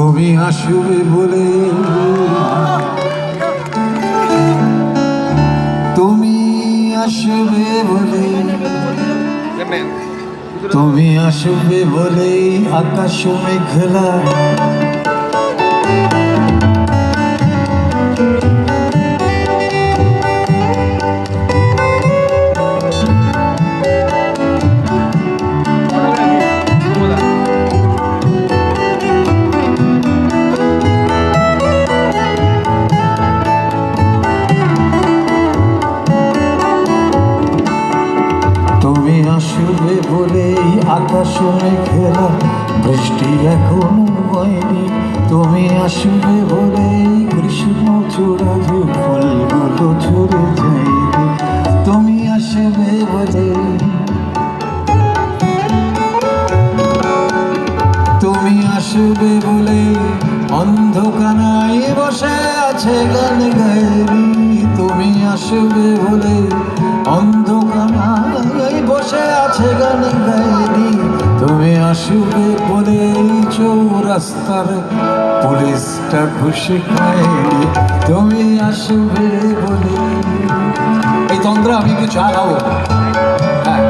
তুমি আসবে বলে, তুমি আসবে বলে, তুমি আসবে বলে আকাশ মেঘলা, তুমি আসবে বলেই আকাশ মেঘলা, বৃষ্টি এখনো হয়নি। তুমি আসবে বলেই কৃষ্ণ চূড়া যে ফুলগুলো ঝরে যায়নি। তুমি আসবে বলে, তুমি আসবে বলে অন্ধকারায় বসে আছে গান গায়নি। তুমি আসবে বলে অন্ধকারায় বসে আছে গান গায়নি। তুমি আসবে বলে চৌরাস্তার পুলিশটা খুশি খায়নি। তুমি আসবে বলে, এই তন্ত্র আমি কিছু আগাবো। হ্যাঁ,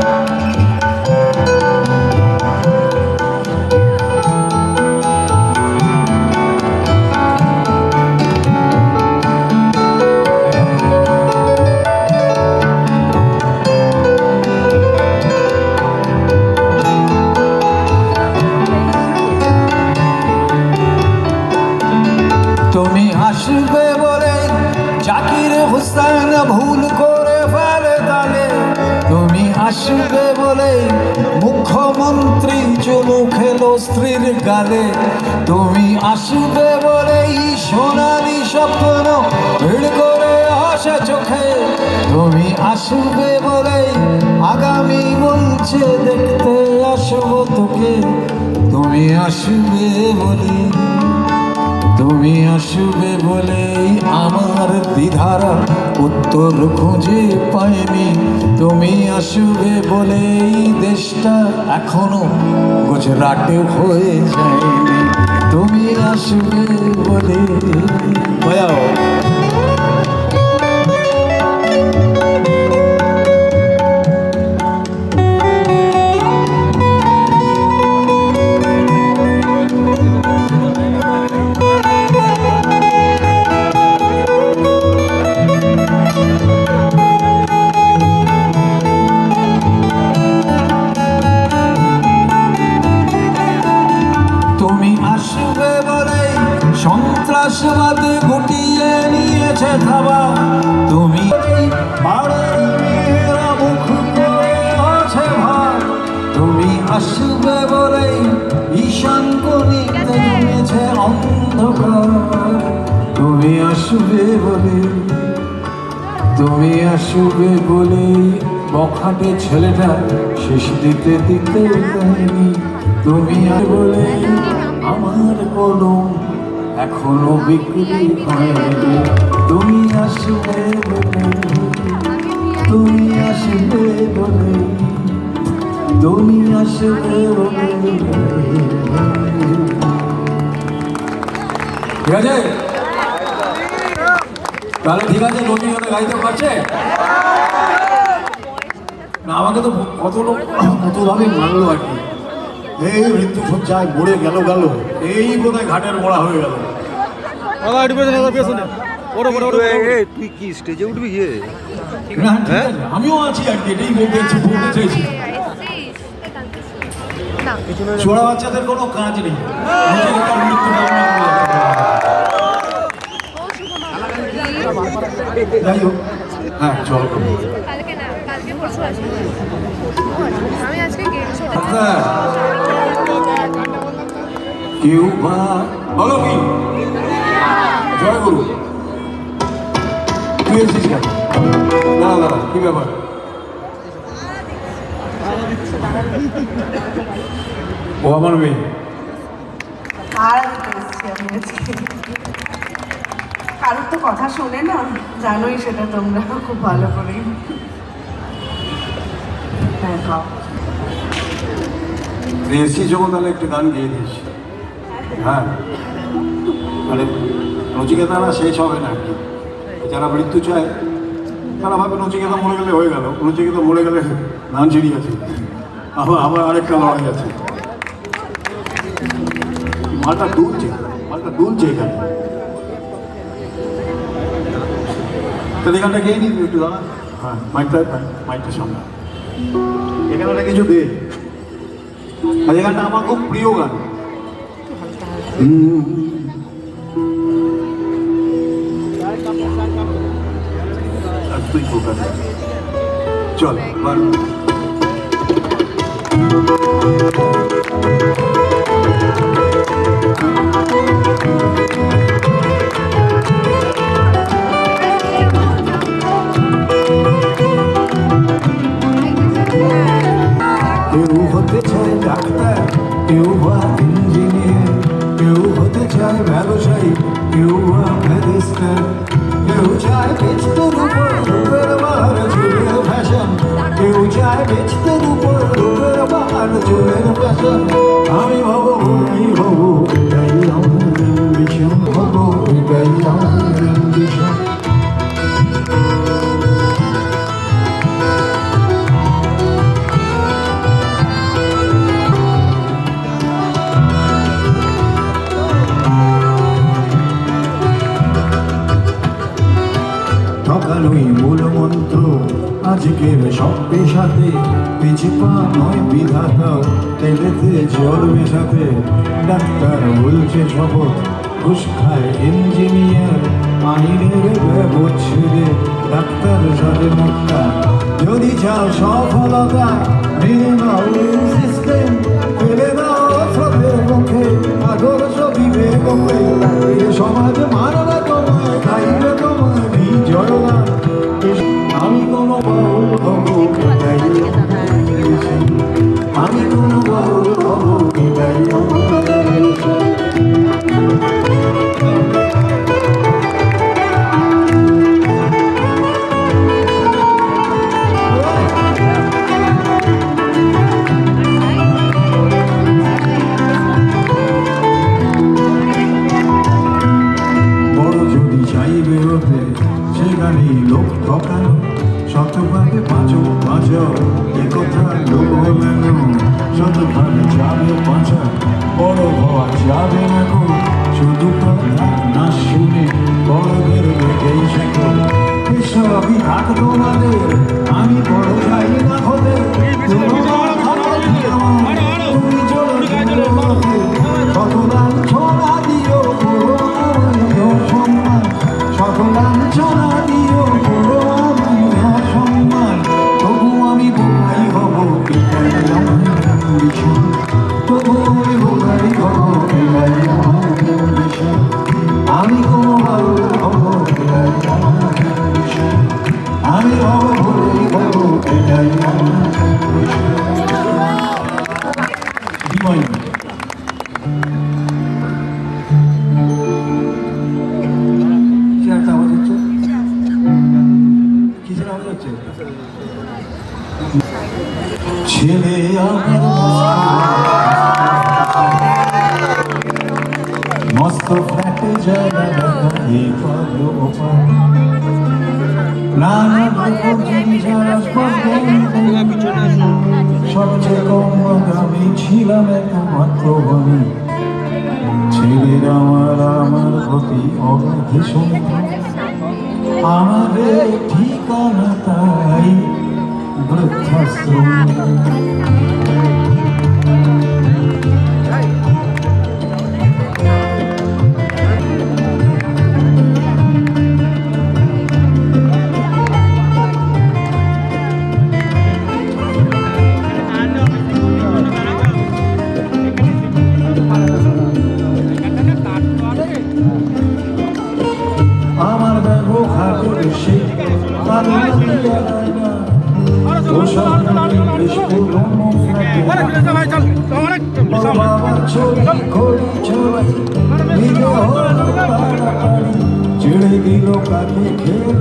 তুমি আসবে বলে জাকির হোসেন ভুল করে ফেলে তালে। তুমি আসবে বলে মুখ্যমন্ত্রী চুমু খেলো স্ত্রীর গালে। তুমি আসবে বলে সোনালি স্বপ্ন ভিড় করে আসে চোখে। তুমি আসবে বলে আগামী বলছে দেখতে আসবো তোকে। তুমি আসবে বলে, তুমি আসবে বলেই আমার দ্বিধারা উত্তর খুঁজে পায়নি। তুমি আসবে বলেই দেশটা এখনো গুজরাটে হয়ে যায়নি। তুমি আসবে বলে, ভয়াও সন্ত্রাসবাদ গুটিয়ে নিয়েছে থাবা। তুমি মুখ করে আছে ভাব। তুমি আসবে বলেই ঈশান কোণিতে জমেছে অন্ধকার। তুমি আসবে বলে, তুমি আসবে বলেই বখাটে ছেলেটা শেষ দিতে দিতে পারেনি। তুমি বলে আমার কলম এখনো বিক্রি হয়নি। তুমি আসবে বলে, তুমি আসবে বলে, তুমি আসবে বলে। ঠিক আছে, তাহলে ঠিক আছে। নদী হলে গাইতে পারছে না? আমাকে তো কত লোক কতভাবে মানলো আর কি। এই মৃত্যু সজ্জায় মরে গেল গেল, এই বোধহয় ঘাটের মোড়া হয়ে গেল। তুই কি স্টেজে উঠবি? আমিও আছি আর কি, এটাই বলতে চাইছি। ছোড়া বাচ্চাদের কোনো কাজ নেই, মৃত্যু যাই হোক। হ্যাঁ চল, কেউ বা বলো কি জয় গুরু। তুই এসেছিস কেন? না দাদা, কি ব্যাপার? ও আমার মেয়ে। কারোর তো কথা শোনে না, জানোই সেটা তোমরা খুব ভালো করে। এসি যখন তাহলে একটু গান গেয়ে দিস। হ্যাঁ মানে নচিকেতারা শেষ হবে না আর কি। যারা মৃত্যু চায় তারা ভাবে নচিকেতা মরে গেলে হয়ে গেল, নচিকেতা মরে গেলে ধান ছিঁড়ি আছে, আবার আরেকটা লড়াই আছে। মালটা দুলছে এখানে। তাহলে এখানটা গিয়ে নিবি একটু দাঁড়া। হ্যাঁ, মাইকটা সামনে এখানে কিছু দে। আর এই গানটা আমার খুব প্রিয় গান। আর তুই কোকা চল এবার কেউ হতে চায় ডাক্তার, কেউ বা ইঞ্জিনিয়ার, কেউ হতে চায় ব্যবসায়ী, কেউ বা ব্যারিস্টার, কেউ চায় বেচতে রূপর রূপের বাহার চুলের ফ্যাশন, কেউ চায় বেচতে রূপর রূপের বাহার চুলের ফ্যাশন। আমি হব আমি হব এটাই আমার অ্যাম্বিশন, হব এটাই আমার অ্যাম্বিশন। ঠকানোই মূল মন্ত্র আজকের সব পেশাতে, পিছে পা নয় বিধাতা, তেলেতে জল মেশাতে। ডাক্তার বলছে শপথ, ঘুষ খায় ইঞ্জিনিয়ার, আইনের ব্যবচ্ছেদে ডাক্তার সাজে মুক্তা। যদি চাও সফলতা মেনে নাও সিস্টেম, ফেলে দাও অসতের মুখে আদর্শ বিবেককে। এ সমাজ মানবে তোমায়, খাইবে তোমায় বিজয় না। আমি কোনো বাউল হব এটাই আমার ambition, আমি কোনো বাউল হব এটাই আমার ambition। বড় যদি চাইবে হতে সেখানেই লোক ঠকানো, শতভাগে বাঁচো বাঁচো একথা লোক বলেন, শতভাগে যাবে বাঁচা বড় হওয়া যাবে না গো। শুধু কথা না শুনে বড়দের দেখেই শেখো, এসবই থাক তোমাদের, আমি বড় চাই না হতে। তোমার ভালো দিও, তুমি চলো সকলান ছোড়া দিও পুরো সম্মান, সকলান ছোড়া দিও পুরো সম্মান। তবু আমি বোকাই হব এটাই আমার ambition, তবু আমি বোকাই হব এটাই আমার ambition। আমি কোনো ভালো হব এটাই আমার ambition, আমি হব বলেই হব এটাই আমার ambition। বিময় কিসের একটা আওয়াজ হচ্ছে, কিসের আওয়াজ হচ্ছে? ছেলে আমার মস্ত ফ্ল্যাটে জায়গা এই পাগল ওপার, নানা রকম জিনিস আর সবচেয়ে কম আমি ছিলাম একমাত্র আমি। ছেলের আমার প্রতি অগাধ সন্তান, আমাদের ঠিকানা তাই বৃদ্ধাশ্রম। আমার ব্যবহার করে সে ছেড়ে দিল কাকে খেলো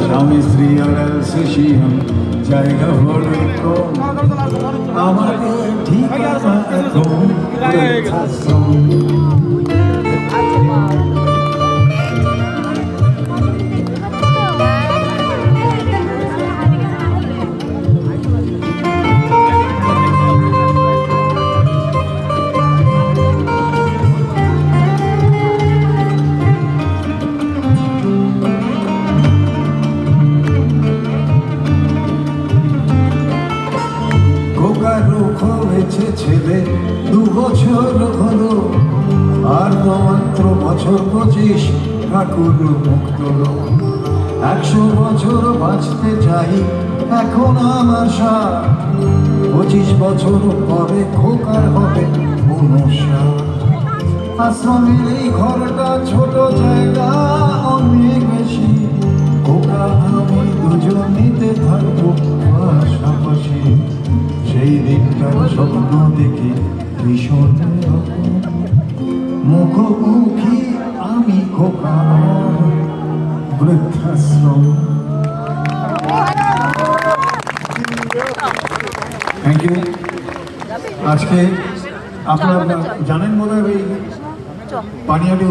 স্বামী স্ত্রী আর শিশিয়াম জায়গা হলো কম, আমাদের ঠিকানা এখন বৃদ্ধাশ্রম। রোগ হয়েছে ছেলে 2 বছর হলো, আর তো মাত্র বছর 25 ঠাকুর মুক্ত। 100 বছর বাঁচতে চাই এখন আমার 25 বছর পরে খোকার হবে 59। আশ্রমের এই ঘরটা ছোট, জায়গা অনেক বেশি। খোকা আমি দুজনেতে থাকবো পাশাপাশি। সেই দিনটার স্বপ্ন দেখি ভীষণ মুখোমুখি আমি খোকার বৃদ্ধাশ্রম। Thank you. আজকে আপনারা জানেন মনে হয় এই পানিহাটি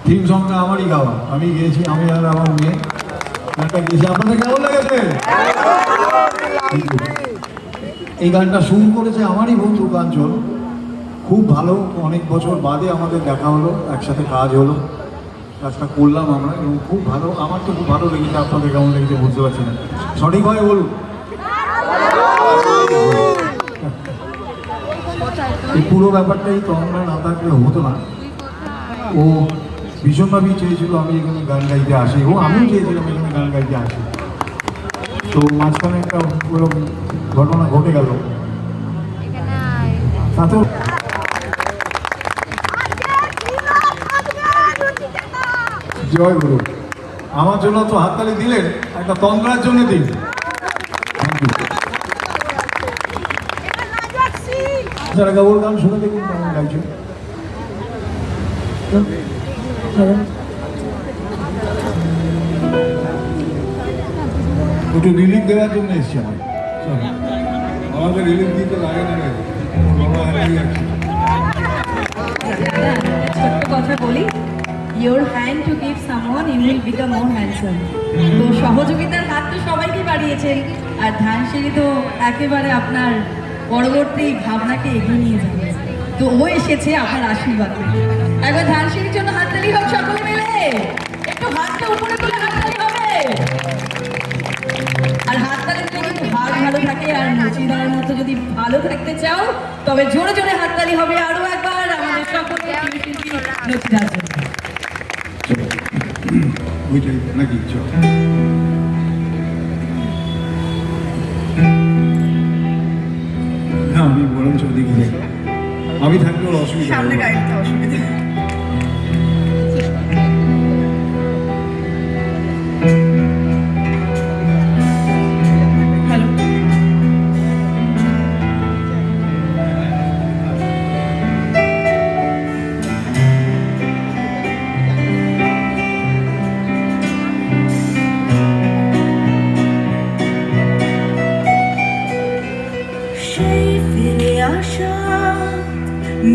থিম সংটা আমারই গাওয়া, আমি গিয়েছি, আমি আর আমার মেয়ে গানটা গিয়েছি। আপনাদের কেমন লেগেছে? এই গানটা শুরু করেছে আমারই বন্ধু কাঞ্চন। খুব ভালো, অনেক বছর বাদে আমাদের দেখা হলো, একসাথে কাজ হলো, কাজটা করলাম আমরা, এবং খুব ভালো, আমার তো খুব ভালো লেগেছে। আপনাদের কেমন লেগেছে বুঝতে পারছি না, সঠিকভাবে বলুন। এই পুরো ব্যাপারটাই তন্দ্রা না থাকলে হতো না। ও ভীষণভাবেই চেয়েছিল আমি এখানে গান গাইতে আসি, ও আমিও চেয়েছিলাম এখানে গান গাইতে আসি। তো মাঝখানে একটা ওরকম ঘটনা ঘটে গেল, তাতেও জয় গুরু। আমার জন্য তো হাততালি দিলেন, একটা তন্দ্রার জন্য দিন। যারা গাবর গান শুনে দেখুন কেমন গাইছে। একটু রিলিফ দেওয়ার জন্য এসছি আমি। আমাকে রিলিফ দিতে লাগে না, ছোট্ট কথা বলি, your hand to give someone you will become more handsome। তো সহযোগিতার হাত তো সবাইকে বাড়িয়েছেন, আর ধানসিঁড়ি তো একেবারে আপনার পরবর্তী ভাবনাকে এগিয়ে নিয়ে যাবে। তো ও এসেছে আপনার আশীর্বাদে। একবার ধানসিঁড়ির জন্য হাততালি হোক সকলে মিলে, একটু হাতটা উপরে তুলে হাততালি হবে। আর হাততালি দিলে কিন্তু হাত ভালো থাকে, আর নচিদার মতো যদি ভালো থাকতে চাও তবে জোরে জোরে হাততালি হবে। আরো একবার আমাদের সকলকে নচিদার জন্য। নাকি আমি বরং দিকে যাই, আমি থাকলে অসুবিধা, সামনে গাইতে অসুবিধা।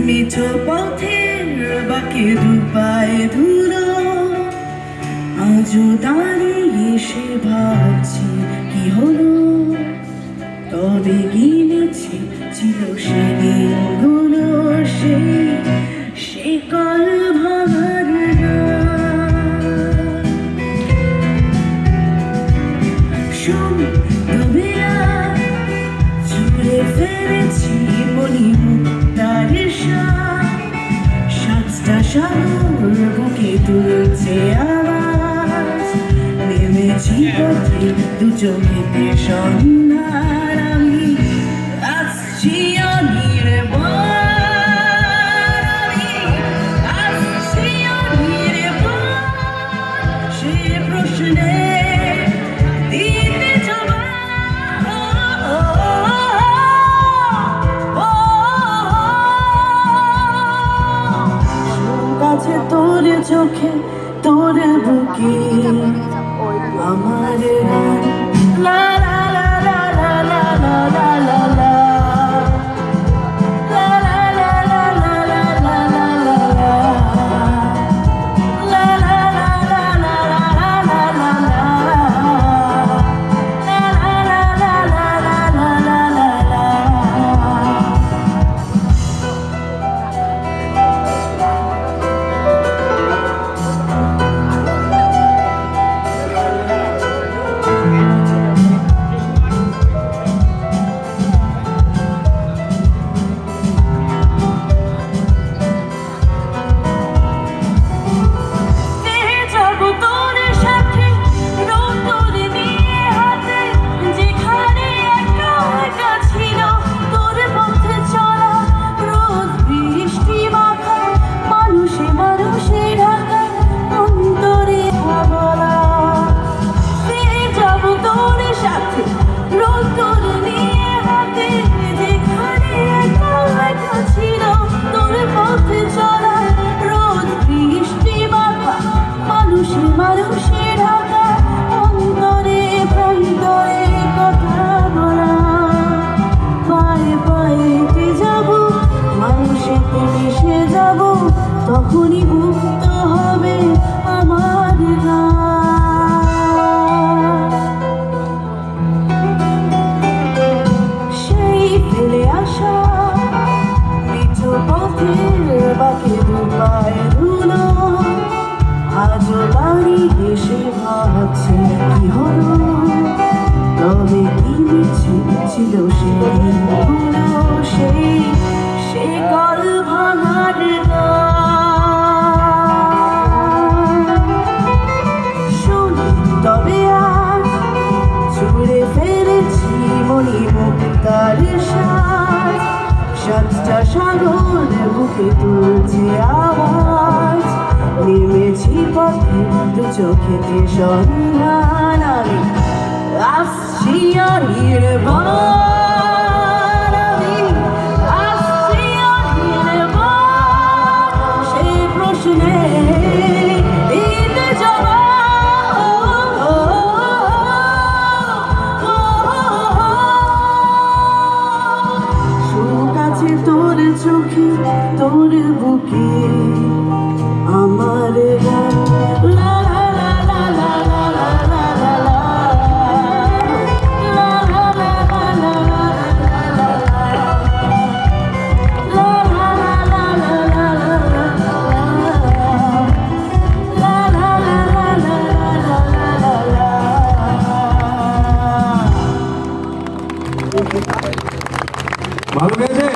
মিঠো পথের বাকি দুপায়ে ধুলো, আজও দাঁড়িয়ে সে ভাবছি কি হলো। তবে কিনেছি ছিল সেদিনগুলো, সে কল ভাঙার জুড়ে ফেলেছি মণিমুক্তার সাতটা সাগর বুকে তুলছে আওয়াজ। নেমেছি পথে দু চোখেতে সন্ধ্যার, আমি আসছি অনির্বাণ, আমি আসছি অনির্বাণ। সে প্রশ্নে তোর চোখে তোর বুকে আমার লা লা লা লা লা লা লা লা লা লা লা লা লা লা মানুষের ঢাকা অন্তরে প্রান্তরে কথা বলা, পায়ে পায়ে হেঁটে যাব, মানুষেতে মিশে যাব, তখনই মুক্ত হবে আমার গান। সেই ফেলে আসা নিচু পথের বাকি দুপায়ে ধুলো, আজও বাড়ি এসে ভাবছি কি হলো, তবে কি মিছিল ছিল সেদিনগুলো, সে কল ভাঙার গান। শুনি তবে আজ ছুঁড়ে ফেলেছি মনি মুক্তার সাজ, সাতটা সাগর বুকে তুলছে আওয়াজ, নেমেছি পথে দু চোখেতে সন্ধান, আমি আসছি অনির্বাণ, আমি আসছি অনির্বাণ, সে প্রশ্নে দিতে সুখ আছে তোর চোখে তোর বুকে আমার গান। লা লা লা লা লা লা লা লা লা, লা লা লা লা লা লা লা, লা লা লা লা লা লা লা, লা লা লা লা লা লা লা। ভালো গেছে?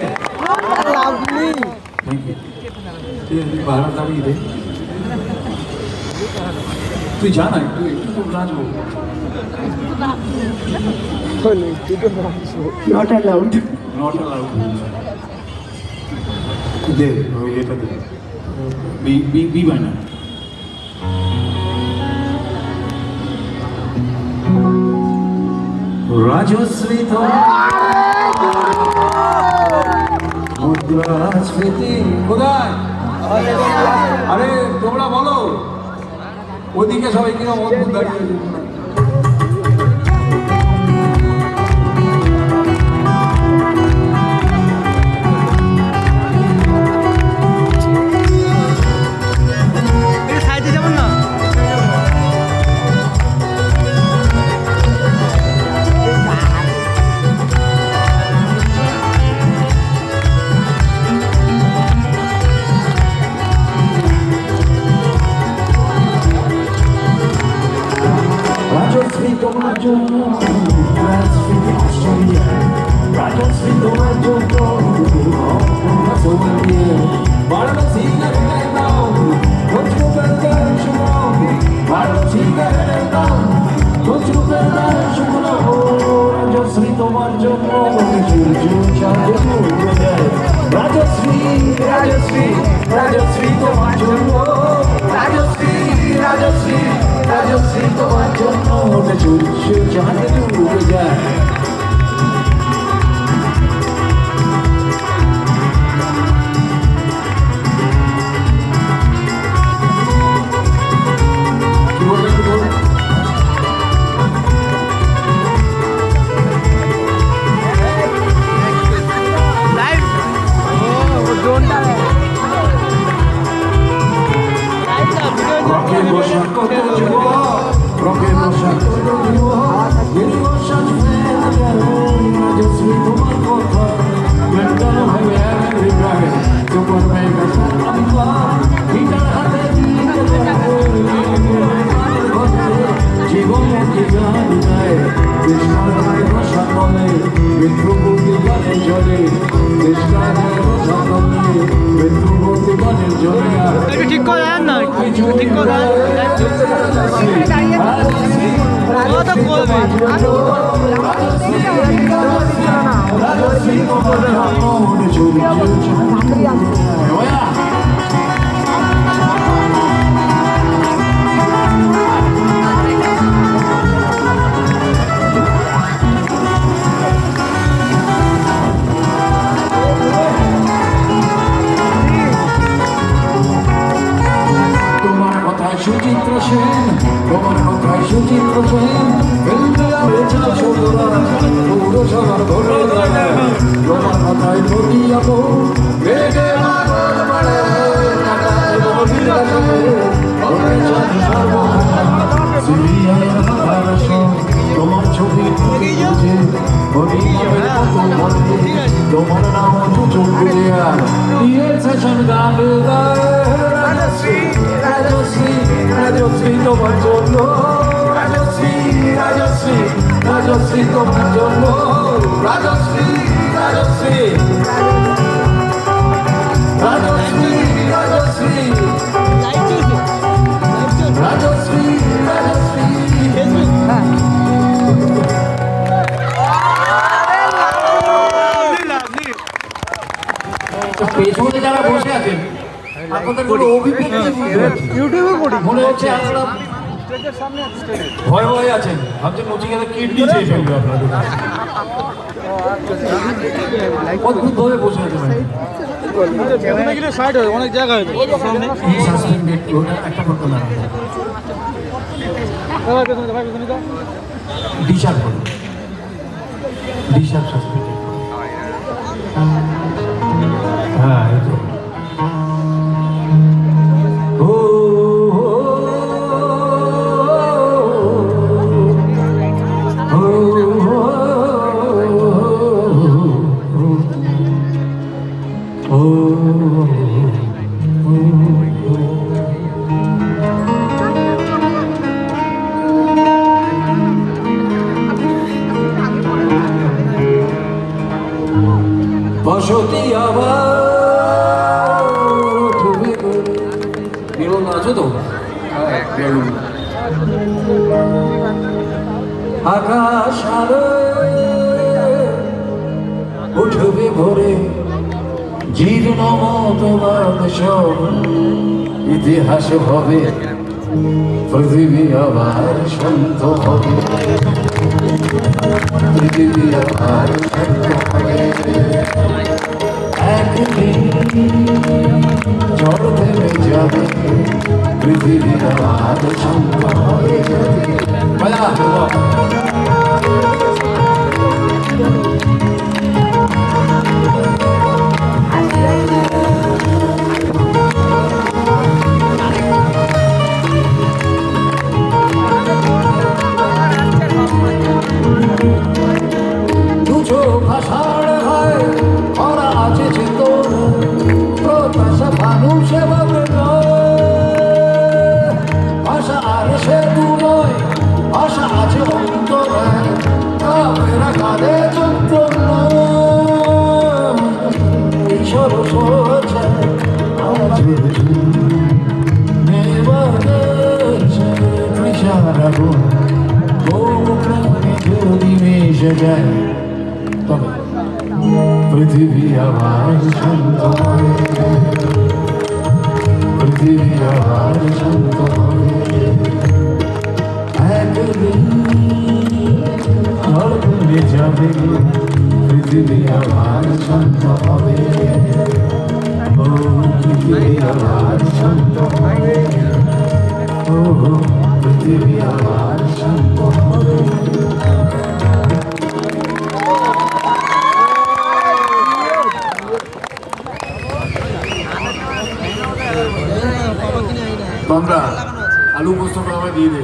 Thank you. ঠিক আছে, তুই ভালো দাঁড়িয়ে দে, তুই জানা একটু একটু তো নাচবো। Not allowed. Not allowed. দে ওই এটা দে, বি বি বি বানা। রাজশ্রী তো মুদ্রাস্ফীতি কোথায়? আরে তোমরা বলো, ওদিকে সবাই কিরকম অদ্ভুত দাঁড়িয়ে আছে। সাইডে যাবেন না? রাজশ্রী তোমার জন্য মুদ্রাস্ফীতি অস্ট্রেলিয়া, রাজশ্রী তোমার জন্য সোমালিয়া, বারাণসী গেলে নাও খোঁজো বেদার শুনো, বারাণসী গেলে নাও খোঁজো বেদার শুনো, রাজশ্রী তোমার জন্য সূর্য চাঁদ উঠে যায়, রাজশ্রী রাজশ্রী রাজশ্রী তোমার জন্য, রাজশ্রী রাজশ্রী রাজশ্রী তোমার জন্য সূর্য চাঁদ উঠে যায়। কি বলবে একটু বলুন? রকে বসা কত যুবক, রকে বসা কত যুবক, এই বসা ফেলে গেল রাজশ্রী তোমার কথা, মেন্টাল হবে এভরি প্রায় তোমার মেঘা সামলা, গিটার হাতে দিতে জীবনের কি গান গায়, কৃষ্ণায় বসা বলে বিদ্রুপতি গানে জলে, কৃষ্ণায় বসা বলে বিদ্রুপতি গানে জলে। একটু ঠিক করে দেন না, একটু ঠিক করে দেন। ও তো করবে। তোমার কথায় সুচিত্র সেন তোমার কথায় সুচিত্র প্রেম ফেলতে আমি চারশো দোলা পৌরসভার ভোটে তোমার কথায় প্রতি আপন বেগে মাগল মারে কাটায় বহিরা চলে ওরে চাঁদ সর্বক্ষণ সিরিয়ায় আমার সব তোমার ছবি বুঝে হরিনামের মতো মনে তোমার নাম দুজন বুঝে আর সেশন গান গায় রাজশ্রী রাজশ্রী রাজশ্রী তোমার জন্য রাজশ্রী রাজশ্রী রাজশ্রী তোমার জন্য রাজশ্রী রাজশ্রী রাজশ্রী রাজশ্রী রাজশ্রী রাজশ্রী পেছনে যারা বসে আছেন আপনাদের কোনো অভিব্যক্তি ইউটিউবে করি মনে হচ্ছে আপনারা ভয় ভয় আছেন ভাবছেন নচিকেতা কিডনি চেয়ে ফেলবে আপনাদের অদ্ভুতভাবে বসে আছেন এখানে গেলে সাইড হয় অনেক জায়গা হয় সামনে এই সাসপেন্ডেড একটা ফটো না ডিশার করুন ডিশার সাসপেন্ডেড হ্যাঁ এই তো বসতি আবার তুমি বেরোন আছো তো বেরোন আকাশ আলো উঠবে ভরে জীর্ণ মতবাদ সব ইতিহাস হবে পৃথিবী আবার শান্ত হবে পৃথিবী আবার শান্ত হবে একদিন ঝড় থেমে যাবে পৃথিবী আবার শান্ত হবে দুচো ভাষার হয় ওরা আছে চেতন প্রত্যাশা মানুষে ভাবে আশা আর সে দু নয় আশা আছে অন্তরে কামেরা কাঁদে যন্ত্রণা ঈশ্বর সোচে আজ তৃষারাগুন যদি মিশে যায় তবে পৃথিবী আবার শান্ত হবে পৃথিবী আবার শান্ত হবে একদিন ঝড় থেমে যাবে পৃথিবী আবার শান্ত হবে ও পৃথিবী আবার শান্ত হবে ও পৃথিবী আবার শান্ত হবে তোমরা আলু পোস্তটা আমায় দিয়ে দে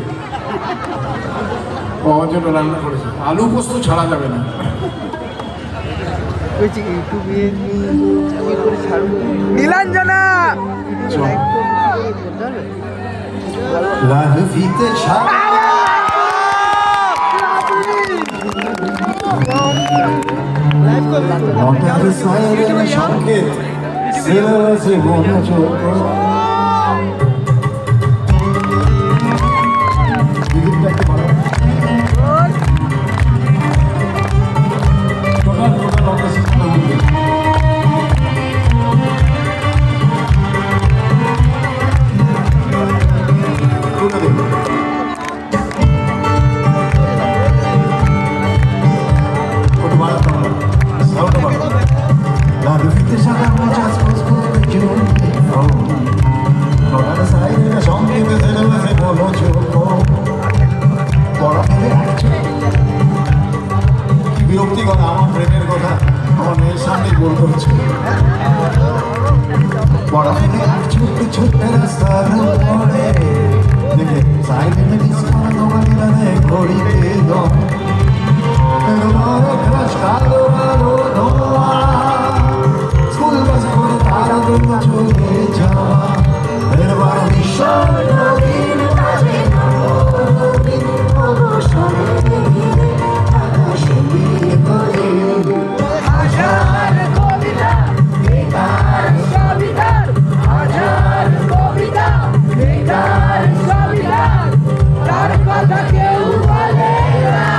আমার জন্য রান্না করেছে আলু পোস্ত ছাড়া যাবে না নীলাঞ্জনা লাল ফিতে ছাড়া নটার সাইরেন সংকেত সেরাসে মনে চোখ La vita sarà una just cause for the joy. তাই বলতে হচ্ছে ছোট্ট ছোট্ট রাস্তার মোড়ে দেখে সাইলেন্ট ডিসকাউন্ট দোকানিরা ঘড়িতে দম কালো কালো ধোয়া স্কুল বাস করে তারা জন্য চলে যাওয়া এবার ভীষণ নদীর কাছে হাজার কবিতা বেকার কবিতার হাজার কবিতা বেকার কবিতার তার কথা কেউ বলে না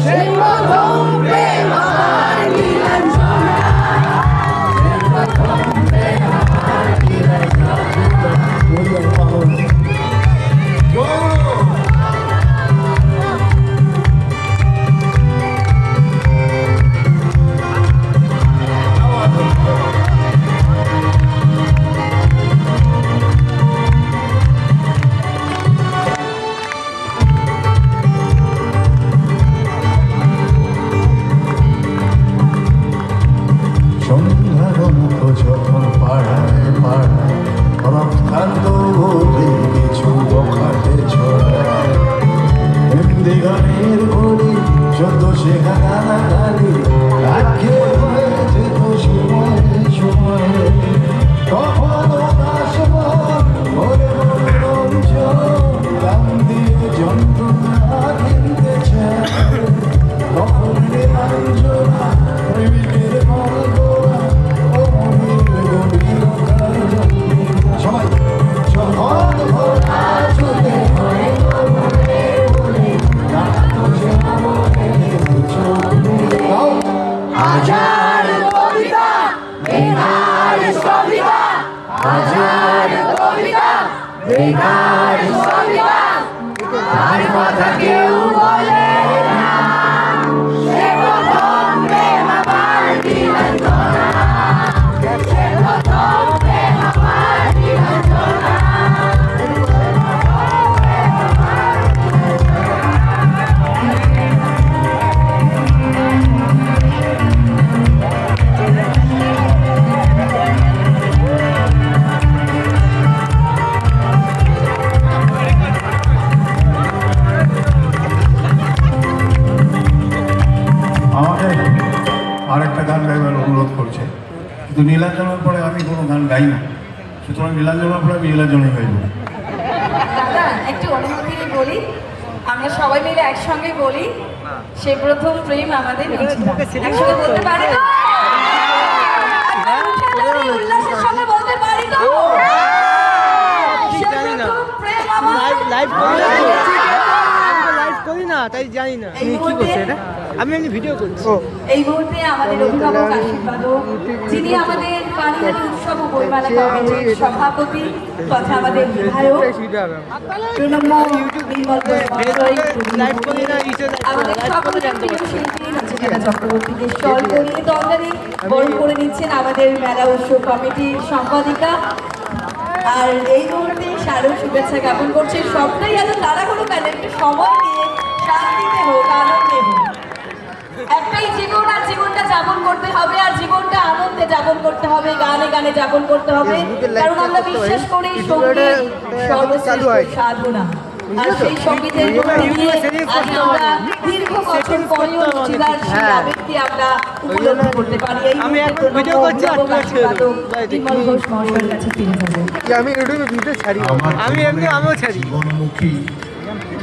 সেই প্রথম প্রেম আমার নীলাঞ্জনা সেই প্রথম প্রেম আমার নীলাঞ্জনা সন্ধ্যার মুখ যখন পাড়ায় পাড়ায় রক্তান্ত বলে কিছু বখাটে ছড়ায় হিন্দি গানের বলি যত শেখা গালি রাখে হয়ে যেত সময় সময় তখন আসবার ভরে ভরে রঞ্জন গান দিয়ে যন্ত্রণা কিনতে চায় তখন নীলাঞ্জনা প্রেমিকের মনগোড়া ও মনের গভীরতার সবাই যখন ভোলা চলে হয় মনে বলে কাঁদতো যে মনে চলে হাজার কবিতা বেকার কবিতা হাজার কবিতা বেকার কবিতা তার কথা কেউ বলে না সে প্রথম প্রেম আমার নীলাঞ্জনা সে প্রথম প্রেম আমার নীলাঞ্জনা আমাকে আরেকটা গান গাইবার অনুরোধ করছে, কিন্তু নীলাঞ্জনার পরে আমি কোনো গান গাই না, সুতরাং নীলাঞ্জনার পরে আমি নীলাঞ্জনই গাইব। দাদা একটু অনুমতি বলি, আমরা সবাই মিলে একসঙ্গে বলি, সে প্রথম প্রেম আমাদের একসঙ্গে বলতে পারি তো? উল্লাসের সঙ্গে বলতে পারি তো? সে প্রথম প্রেম আমার লাইভ করি না তাই জানি না এই মুহূর্তে আমি এমনি ভিডিও করছি। এই মুহূর্তে আমাদের অভিভাবক আশীর্বাদক, যিনি আমাদের পানিহাটি উৎসব ও বইমেলা কমিটির সভাপতি তথা আমাদের বিধায়ক প্রণম্য নির্মল ঘোষ মহাশয়, আমাদের সকলের প্রিয় শিল্পী নচিকেতা চক্রবর্তীকে স্টল করিয়ে তরকারি বরণ করে নিচ্ছেন আমাদের মেলা উৎসব কমিটির সম্পাদিকা। আর এই মুহূর্তে শারদ শুভেচ্ছা জ্ঞাপন করছে। সবটাই এত তাড়াহুড়ো কেন, একটু সময় নিয়ে শান্তিতে হোক, আনন্দে হোক। একটাই জীবন, আর জীবনটা যাপন করতে হবে, আর জীবনটা আনন্দে যাপন করতে হবে, গানে গানে যাপন করতে হবে। কারণ আমরা বিশ্বাস করি সঙ্গীত সর্বশ্রেষ্ঠ সাধনা। আর সেই সঙ্গীতের মধ্যে দিয়ে আজ আমরা দীর্ঘ বছর পরেও রুচিদার সেই আবেগকে আমরা উপলব্ধি করতে পারি। এই নির্মল ঘোষ মহাশয়ের কাছে ফিরে যাবো। আমি ইউটিউবে ভিডিও ছাড়ি, আমি এমনি আমিও ছাড়ি জীবনমুখী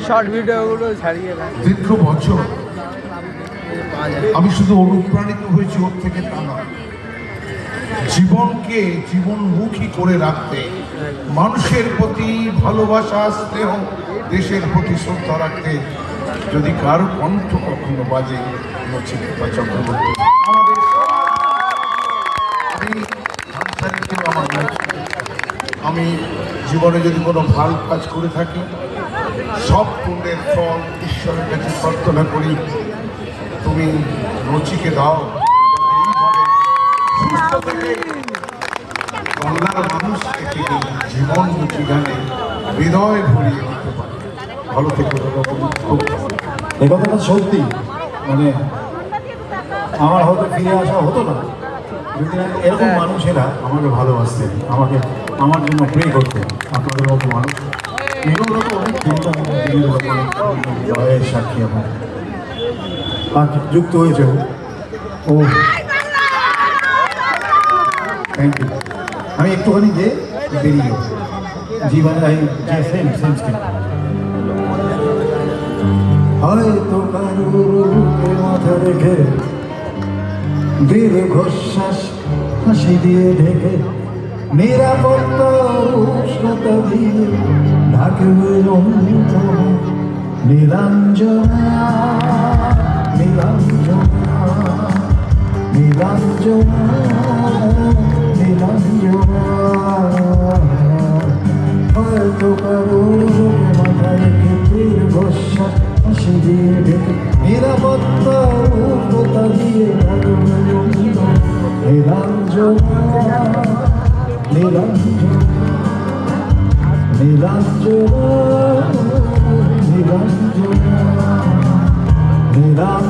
শর্ট ভিডিওগুলো ছাড়িয়ে দীর্ঘ বছর আমি শুধু অনুপ্রাণিত হয়েছি ওর থেকে তা নয়, জীবনকে জীবনমুখী করে রাখতে, মানুষের প্রতি ভালোবাসা, স্নেহ, দেশের প্রতি শ্রদ্ধা রাখতে যদি কারো কণ্ঠ কখনো বাজে নচিকেতা চক্রবর্তী। আমি জীবনে যদি কোনো ভালো কাজ করে থাকি, সব পুণ্যের ফল ঈশ্বরের কাছে প্রার্থনা করি তুমি রচিকে দাও, সুস্থ থেকে বাংলার মানুষকে তিনি জীবনমুখী গানে হৃদয় ভরিয়ে দিতে পারে। ভালো থেকে খুব এই কথাটা সত্যি, মানে আমার হয়তো ফিরে আসা হতো না যদি না এরকম মানুষেরা আমাকে ভালোবাসতেন, আমাকে আমার জন্য প্রে করতেন। আপনাদের মতো মানুষ এগুলো তো অনেক চিন্তা জয়ের সাক্ষী আমার আর যুক্ত হয়েছে ও। Thank you. আমি একটুখানি যে বেরিয়ে জীবন যে সেম হয়তো কারুকে মাথা রেখে দীর্ঘশ্বাস হাসি দিয়ে ঢেকে নিরাপত্তার উষ্ণতা দিয়ে ঢাকবে নীলাঞ্জনা নীলাঞ্জনা নীলাঞ্জনা নীলাঞ্জনা হয়তো কারুকে মাথা রেখে দীর্ঘশ্বাস হাসি দিয়ে ঢেকে নিরাপত্তার উষ্ণতা দিয়ে ঢাকবে নীলাঞ্জনা নীলাঞ্জনা নীলাঞ্জনা নীলাঞ্জনা নীলাঞ্জনা